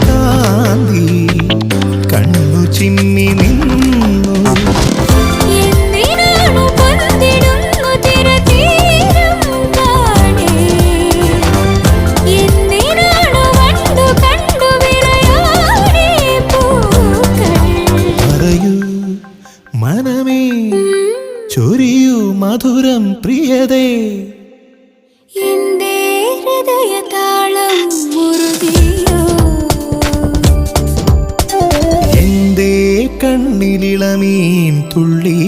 കാന്തി കണ്ണു ചിമ്മി നിന്നു. പറയൂ മനമേ, ചൊരിയൂ മധുരം പ്രിയതേ. എന്റെ ഹൃദയതാളം മുറുകിയോ, എന്റെ കണ്ണിലിളമീൻ തുള്ളി